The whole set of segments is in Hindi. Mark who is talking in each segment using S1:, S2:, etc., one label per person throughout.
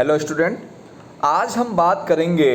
S1: हेलो स्टूडेंट, आज हम बात करेंगे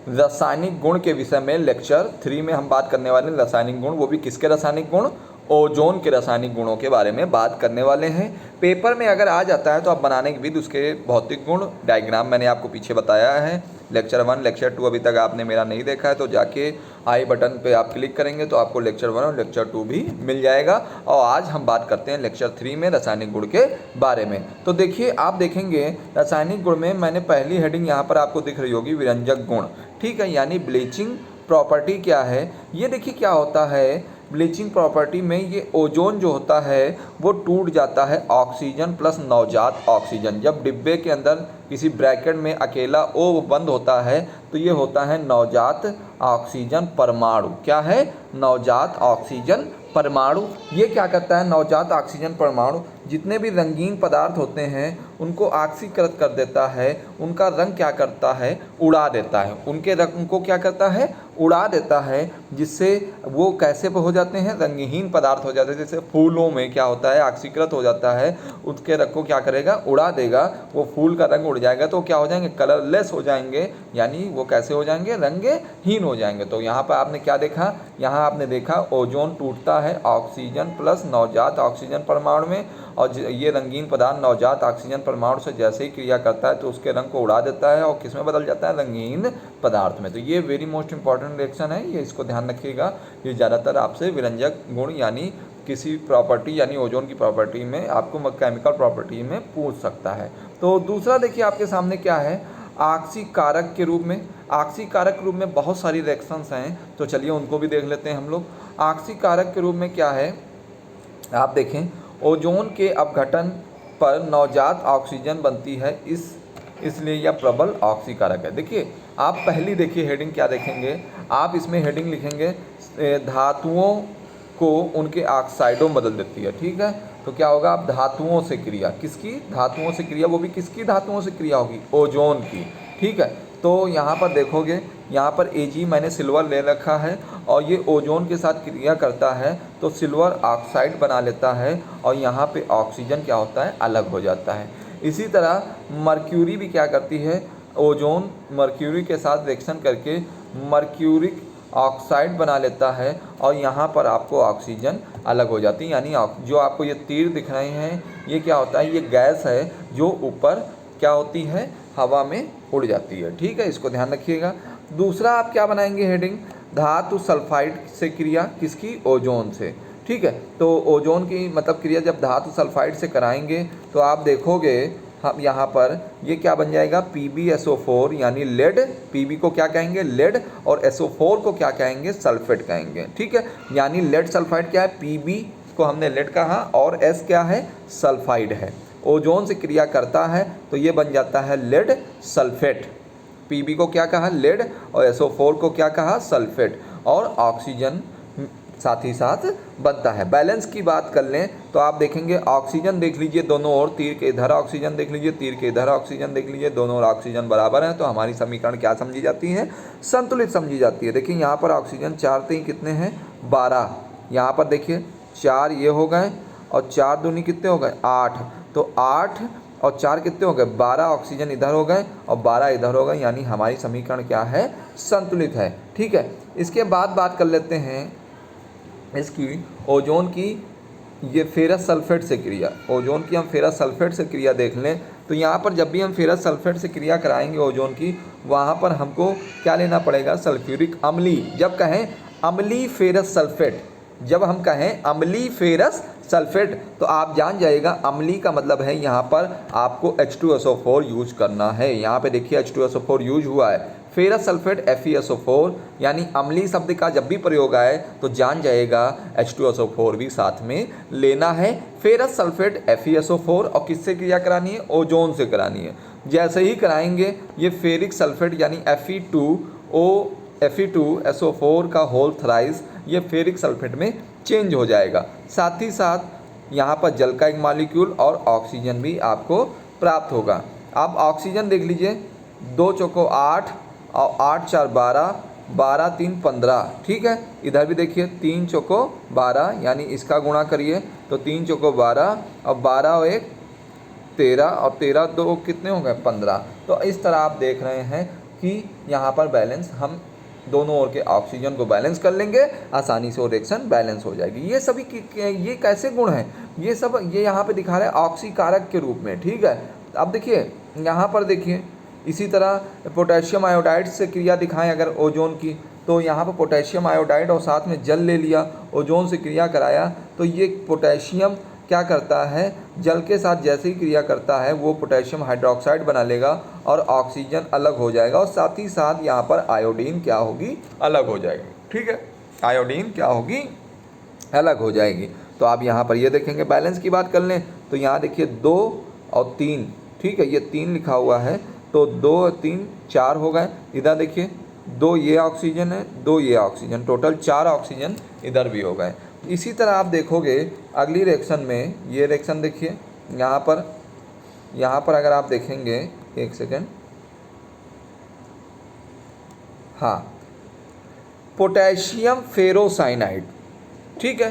S1: रासायनिक गुण के विषय में। लेक्चर 3 में हम बात करने वाले हैं रासायनिक गुण, वो भी किसके रासायनिक गुण? ओजोन के रासायनिक गुणों के बारे में बात करने वाले हैं। पेपर में अगर आ जाता है तो आप बनाने की विधि, उसके भौतिक गुण, डायग्राम मैंने आपको पीछे बताया है। लेक्चर 1 लेक्चर 2 अभी तक आपने मेरा नहीं देखा है तो जाके आई बटन पे आप क्लिक करेंगे तो आपको लेक्चर 1 और लेक्चर 2 भी मिल जाएगा। और आज हम बात करते हैं लेक्चर 3 में रासायनिक गुण के बारे में। तो देखिए, आप देखेंगे रासायनिक गुण में मैंने पहली हेडिंग यहाँ पर आपको दिख रही होगी, विरंजक गुण। ठीक है, यानी ब्लीचिंग प्रॉपर्टी क्या है ये देखिए। क्या होता है ब्लीचिंग प्रॉपर्टी में? ये ओजोन जो होता है वो टूट जाता है ऑक्सीजन प्लस नवजात ऑक्सीजन। जब डिब्बे के अंदर किसी ब्रैकेट में अकेला ओ बंद होता है तो ये होता है नवजात ऑक्सीजन परमाणु। क्या है? नवजात ऑक्सीजन परमाणु। ये क्या करता है? नवजात ऑक्सीजन परमाणु जितने भी रंगीन पदार्थ होते हैं उनको ऑक्सीकृत कर देता है, उनका रंग क्या करता है? उड़ा देता है। उनके रंग को क्या करता है? उड़ा देता है, जिससे वो कैसे हो जाते हैं? रंगहीन पदार्थ हो जाते हैं। जैसे फूलों में क्या होता है? ऑक्सीकृत हो जाता है, उसके रंग को क्या करेगा? उड़ा देगा। वो फूल का रंग उड़ जाएगा तो क्या हो जाएंगे? कलरलेस हो जाएंगे, यानी वो कैसे हो जाएंगे? रंगहीन हो जाएंगे। तो यहाँ पर आपने क्या देखा? यहाँ आपने देखा ओजोन टूटता है ऑक्सीजन प्लस नवजात ऑक्सीजन परमाणु में, और ये रंगीन पदार्थ नवजात ऑक्सीजन परमाणु से जैसे ही क्रिया करता है तो उसके रंग को उड़ा देता है और किस में बदल जाता है? रंगीन पदार्थ में। तो ये वेरी मोस्ट इंपॉर्टेंट रिएक्शन है, ये इसको ध्यान रखिएगा। ये ज़्यादातर आपसे विरंजक गुण यानी किसी प्रॉपर्टी यानी ओजोन की प्रॉपर्टी में आपको केमिकल प्रॉपर्टी में पूछ सकता है। तो दूसरा देखिए आपके सामने क्या है, ऑक्सीकारक के रूप में। ऑक्सीकारक के रूप में बहुत सारी रिएक्शंस हैं, तो चलिए उनको भी देख लेते हैं हम लोग। ऑक्सीकारक के रूप में क्या है, आप देखें, ओजोन के अपघटन पर नवजात ऑक्सीजन बनती है, इसलिए यह प्रबल ऑक्सीकारक है। देखिए, आप पहली देखिए हेडिंग क्या देखेंगे, आप इसमें हेडिंग लिखेंगे धातुओं को उनके ऑक्साइडों में बदल देती है। ठीक है, तो क्या होगा? आप धातुओं से क्रिया, किसकी? धातुओं से क्रिया, वो भी किसकी धातुओं से क्रिया होगी? ओजोन की। ठीक है, तो यहाँ पर देखोगे, यहाँ पर Ag मैंने सिल्वर ले रखा है और ये ओजोन के साथ क्रिया करता है तो सिल्वर ऑक्साइड बना लेता है और यहाँ पे ऑक्सीजन क्या होता है? अलग हो जाता है। इसी तरह मर्क्यूरी भी क्या करती है? ओजोन मर्क्यूरी के साथ रिएक्शन करके मर्क्यूरिक ऑक्साइड बना लेता है और यहाँ पर आपको ऑक्सीजन अलग हो जाती है। यानी जो आपको ये तीर दिख रहे हैं ये क्या होता है? ये गैस है जो ऊपर क्या होती है? हवा में उड़ जाती है। ठीक है, इसको ध्यान रखिएगा। दूसरा आप क्या बनाएंगे हेडिंग, धातु सल्फाइड से क्रिया, किसकी? ओजोन से। ठीक है, तो ओजोन की मतलब क्रिया जब धातु सल्फाइड से कराएंगे तो आप देखोगे हम यहाँ पर ये क्या बन जाएगा? PbSO4 यानी लेड। Pb को क्या कहेंगे? लेड, और SO4 को क्या कहेंगे? सल्फेट कहेंगे। ठीक है, यानी लेड सल्फाइड क्या है? Pb को हमने लेड कहा और S क्या है? सल्फाइड है। ओजोन से क्रिया करता है तो ये बन जाता है लेड सल्फेट। Pb को क्या कहा? लेड, और SO4 को क्या कहा? सल्फेट, और ऑक्सीजन साथ ही साथ बनता है। बैलेंस की बात कर लें तो आप देखेंगे ऑक्सीजन देख लीजिए दोनों ओर, तीर के इधर ऑक्सीजन देख लीजिए, तीर के इधर ऑक्सीजन देख लीजिए, दोनों ओर ऑक्सीजन बराबर है तो हमारी समीकरण क्या समझी जाती है? संतुलित समझी जाती है। देखिए यहाँ पर ऑक्सीजन 4 तीन कितने हैं? 12। यहाँ पर देखिए 4 ये हो गए और 4 दूनी कितने हो गए? 8। तो 8 और 4 कितने हो गए? 12 ऑक्सीजन इधर हो गए और 12 इधर हो गए, यानी हमारी समीकरण क्या है? संतुलित है। ठीक है, इसके बाद बात कर लेते हैं इसकी ओजोन की, ये फेरस सल्फेट से क्रिया। ओजोन की हम फेरस सल्फेट से क्रिया देख लें तो यहाँ पर जब भी हम फेरस सल्फेट से क्रिया कराएंगे ओजोन की, वहाँ पर हमको क्या लेना पड़ेगा? सल्फ्यूरिक अम्ली। जब कहें अम्ली फेरस सल्फेट, जब हम कहें अम्ली फेरस सल्फेट तो आप जान जाइएगा अम्ली का मतलब है यहाँ पर आपको H2SO4 यूज करना है। यहाँ पे देखिए H2SO4 यूज हुआ है। फेरस सल्फेट FeSO4, यानी अम्ली शब्द का जब भी प्रयोग आए तो जान जाएगा H2SO4 भी साथ में लेना है। फेरस सल्फेट FeSO4 और किससे क्रिया करानी है? ओजोन से करानी है। जैसे ही कराएंगे ये फेरिक सल्फेट यानी Fe2SO4 का होल थ्राइस ये फेरिक सल्फेट में चेंज हो जाएगा। साथ ही साथ यहाँ पर जल का एक मॉलिक्यूल और ऑक्सीजन भी आपको प्राप्त होगा। आप ऑक्सीजन देख लीजिए, 2 चौको 8 और 8 4 12, 12 3 15। ठीक है, इधर भी देखिए 3 चौको 12, यानी इसका गुणा करिए तो 3 चौको 12 और 12 और 1 13 और 13 2 कितने हो गए 15। तो इस तरह आप देख रहे हैं कि यहाँ पर बैलेंस हम दोनों ओर के ऑक्सीजन को बैलेंस कर लेंगे, आसानी से वो रिएक्शन बैलेंस हो जाएगी। ये सभी ये कैसे गुण हैं, ये सब ये यहाँ पे दिखा रहे हैं ऑक्सीकारक के रूप में, ठीक है। अब देखिए यहाँ पर देखिए, इसी तरह पोटेशियम आयोडाइड से क्रिया दिखाएं अगर ओजोन की, तो यहाँ पर पोटेशियम आयोडाइड और साथ में जल ले लिया, ओजोन से क्रिया कराया, तो ये पोटेशियम क्या करता है, जल के साथ जैसे ही क्रिया करता है वो पोटेशियम हाइड्रोक्साइड बना लेगा और ऑक्सीजन अलग हो जाएगा, और साथ ही साथ यहाँ पर आयोडीन क्या होगी, अलग हो जाएगी, ठीक है। आयोडीन क्या होगी, अलग हो जाएगी। तो आप यहाँ पर ये देखेंगे, बैलेंस की बात कर लें तो यहाँ देखिए 2 और 3, ठीक है, ये 3 लिखा हुआ है, तो 2 और 3 4 हो गए। इधर देखिए 2 ये ऑक्सीजन है, 2 ये ऑक्सीजन, टोटल 4 ऑक्सीजन इधर भी हो गए। इसी तरह आप देखोगे अगली रिएक्शन में, ये रिएक्शन देखिए यहाँ पर अगर आप देखेंगे, एक सेकेंड, हाँ, पोटेशियम फेरोसाइनाइड, ठीक है,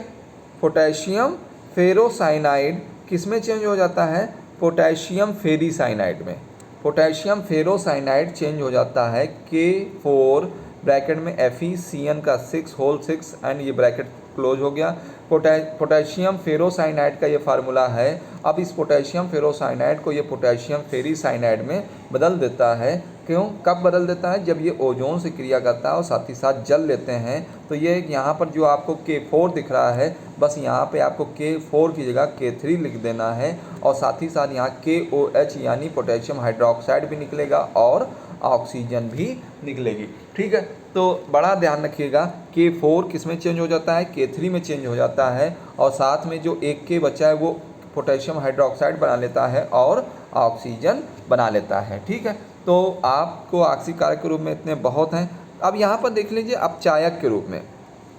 S1: पोटेशियम फेरोसाइनाइड किस में चेंज हो जाता है, पोटेशियम फेरीसाइनाइड में। पोटेशियम फेरोसाइनाइड चेंज हो जाता है K4 ब्रैकेट में FeCN का 6 होल 6 एंड ये ब्रैकेट क्लोज हो गया। पोटेशियम फेरोसाइनाइड का ये फार्मूला है। अब इस पोटेशियम फेरोसाइनाइड को ये पोटेशियम फेरीसाइनाइड में बदल देता है। क्यों, कब बदल देता है, जब ये ओजोन से क्रिया करता है और साथ ही साथ जल लेते हैं। तो ये यहाँ पर जो आपको K4 दिख रहा है, बस यहाँ पे आपको K4 की जगह K3 लिख देना है, और साथ ही साथ यहाँ KOH यानी पोटेशियम हाइड्रोक्साइड भी निकलेगा और ऑक्सीजन भी निकलेगी, ठीक है। तो बड़ा ध्यान रखिएगा, K4 किस में चेंज हो जाता है, K3 में चेंज हो जाता है, और साथ में जो एक K बचा है वो पोटेशियम हाइड्रोक्साइड बना लेता है और ऑक्सीजन बना लेता है, ठीक है। तो आपको ऑक्सीकारक के रूप में इतने बहुत हैं। अब यहाँ पर देख लीजिए अपचायक के रूप में।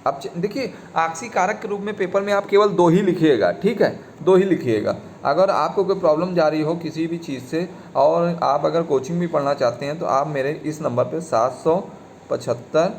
S1: अब देखिए ऑक्सीकारक के रूप में पेपर में आप केवल 2 ही लिखिएगा, ठीक है, 2 ही लिखिएगा। अगर आपको कोई प्रॉब्लम जा रही हो किसी भी चीज़ से और आप अगर कोचिंग भी पढ़ना चाहते हैं तो आप मेरे इस नंबर पे 775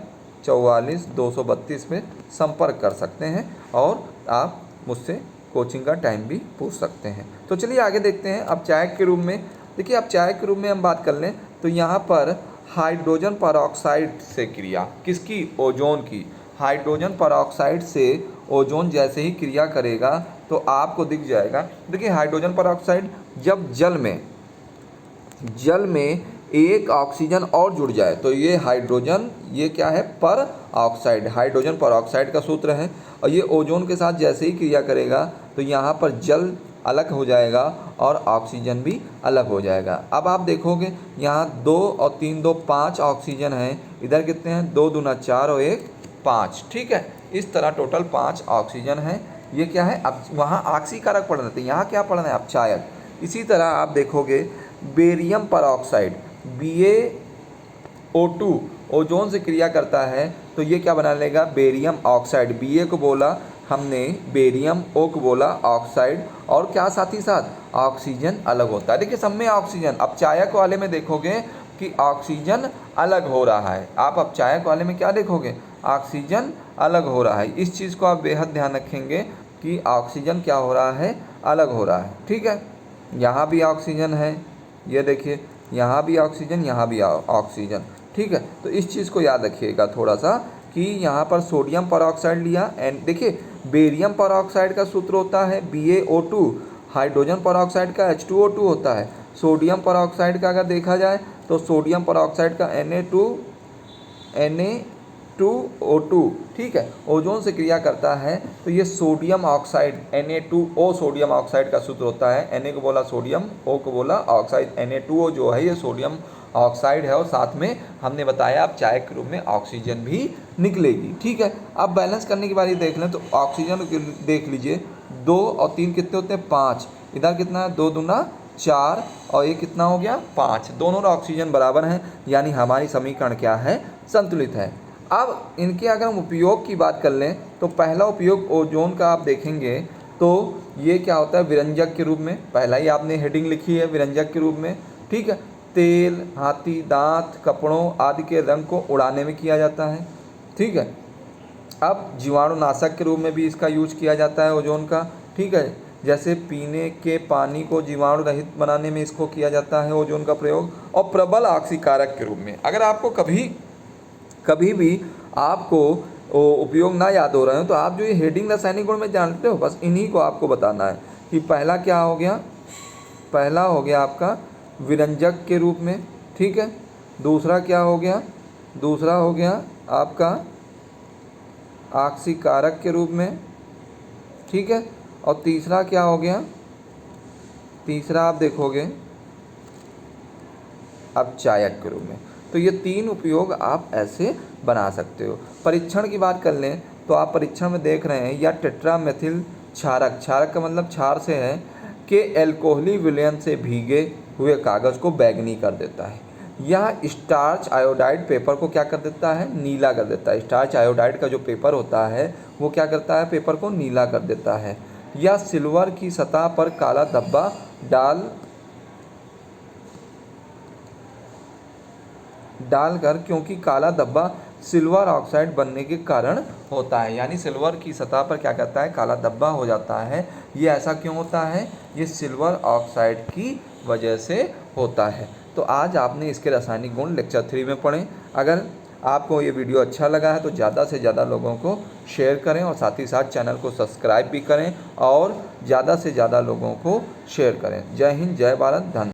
S1: 44 232 पे संपर्क कर सकते हैं और आप मुझसे कोचिंग का टाइम भी पूछ सकते हैं। तो चलिए आगे देखते हैं अपचायक के रूप में। देखिए अपचायक के रूप में हम बात कर लें तो यहाँ पर हाइड्रोजन परऑक्साइड से क्रिया, किसकी, ओजोन की। हाइड्रोजन परऑक्साइड से ओजोन जैसे ही क्रिया करेगा तो आपको दिख जाएगा। देखिए हाइड्रोजन परऑक्साइड जब जल में एक ऑक्सीजन और जुड़ जाए तो ये हाइड्रोजन, ये क्या है, पर ऑक्साइड, हाइड्रोजन परऑक्साइड का सूत्र है। और ये ओजोन के साथ जैसे ही क्रिया करेगा तो यहाँ पर जल अलग हो जाएगा और ऑक्सीजन भी अलग हो जाएगा। अब आप देखोगे यहाँ 2 और 3 2 5 ऑक्सीजन हैं, इधर कितने हैं, 2 दूना 4 और 1 5, ठीक है। इस तरह टोटल 5 ऑक्सीजन है। ये क्या है, अब वहाँ ऑक्सीकारक पढ़ रहे थे, यहाँ क्या पढ़ना है, अपचायक। इसी तरह आप देखोगे बेरियम परऑक्साइड BaO2 ओजोन से क्रिया करता है तो ये क्या बना लेगा, बेरियम ऑक्साइड। Ba को बोला हमने, बेरियम, O को बोला ऑक्साइड, और क्या साथ ही साथ ऑक्सीजन अलग होता है। देखिए सब में ऑक्सीजन, अपचायक वाले में देखोगे कि ऑक्सीजन अलग हो रहा है। आप अपचायक वाले में क्या देखोगे, ऑक्सीजन अलग हो रहा है। इस चीज़ को आप बेहद ध्यान रखेंगे कि ऑक्सीजन क्या हो रहा है, अलग हो रहा है, ठीक है। यहाँ भी ऑक्सीजन है, ये देखिए यहाँ भी ऑक्सीजन, यहाँ भी ऑक्सीजन, ठीक है। तो इस चीज़ को याद रखिएगा थोड़ा सा कि यहाँ पर सोडियम परऑक्साइड लिया एंड देखिए बेरियम परऑक्साइड का सूत्र होता है BaO2, हाइड्रोजन परऑक्साइड का H2O2 होता है। सोडियम परऑक्साइड का अगर देखा जाए तो सोडियम परऑक्साइड का Na2O2, ठीक है, ओजोन से क्रिया करता है तो ये sodium oxide Na2O sodium oxide का सूत्र होता है। Na को बोला सोडियम, O को बोला ऑक्साइड, Na2O जो है ये सोडियम ऑक्साइड है, और साथ में हमने बताया अपचायक के रूप में ऑक्सीजन भी निकलेगी, ठीक है। अब बैलेंस करने की बारी देख लें तो ऑक्सीजन देख लीजिए, 2 और 3 कितने होते हैं, 5। इधर कितना है, 2 दूना 4 और ये कितना हो गया, 5। दोनों ऑक्सीजन बराबर हैं, यानी हमारी समीकरण क्या है, संतुलित है। अब इनके अगर हम उपयोग की बात कर लें तो पहला उपयोग ओजोन का आप देखेंगे तो ये क्या होता है, विरंजक के रूप में। पहला ही आपने हेडिंग लिखी है विरंजक के रूप में, ठीक है। तेल, हाथी दांत, कपड़ों आदि के रंग को उड़ाने में किया जाता है, ठीक है। अब जीवाणुनाशक के रूप में भी इसका यूज किया जाता है ओजोन का, ठीक है। जैसे पीने के पानी को जीवाणु रहित बनाने में इसको किया जाता है ओजोन का प्रयोग। और प्रबल ऑक्सीकारक के रूप में, अगर आपको कभी भी आपको उपयोग ना याद हो रहे हो तो आप जो ये हेडिंग रासायनिक गुण में जानते हो, बस इन्हीं को आपको बताना है कि पहला क्या हो गया, पहला हो गया आपका विरंजक के रूप में, ठीक है। दूसरा क्या हो गया, दूसरा हो गया आपका ऑक्सीकारक के रूप में, ठीक है। और तीसरा क्या हो गया, तीसरा आप देखोगे अपचायक के रूप में। तो ये 3 उपयोग आप ऐसे बना सकते हो। परीक्षण की बात कर लें तो आप परीक्षण में देख रहे हैं या टेट्रामेथिल क्षारक, क्षारक का मतलब क्षार से है, कि एल्कोहली विलयन से भीगे हुए कागज़ को बैंगनी कर देता है। यह स्टार्च आयोडाइड पेपर को क्या कर देता है, नीला कर देता है। स्टार्च आयोडाइड का जो पेपर होता है वो क्या करता है, पेपर को नीला कर देता है। या सिल्वर की सतह पर काला धब्बा डालकर, क्योंकि काला धब्बा सिल्वर ऑक्साइड बनने के कारण होता है। यानी सिल्वर की सतह पर क्या करता है, काला धब्बा हो जाता है। ये ऐसा क्यों होता है, ये सिल्वर ऑक्साइड की वजह से होता है। तो आज आपने इसके रासायनिक गुण लेक्चर 3 में पढ़े। अगर आपको ये वीडियो अच्छा लगा है तो ज़्यादा से ज़्यादा लोगों को शेयर करें और साथ ही साथ चैनल को सब्सक्राइब भी करें और ज़्यादा से ज़्यादा लोगों को शेयर करें। जय हिंद, जय भारत, धन्यवाद।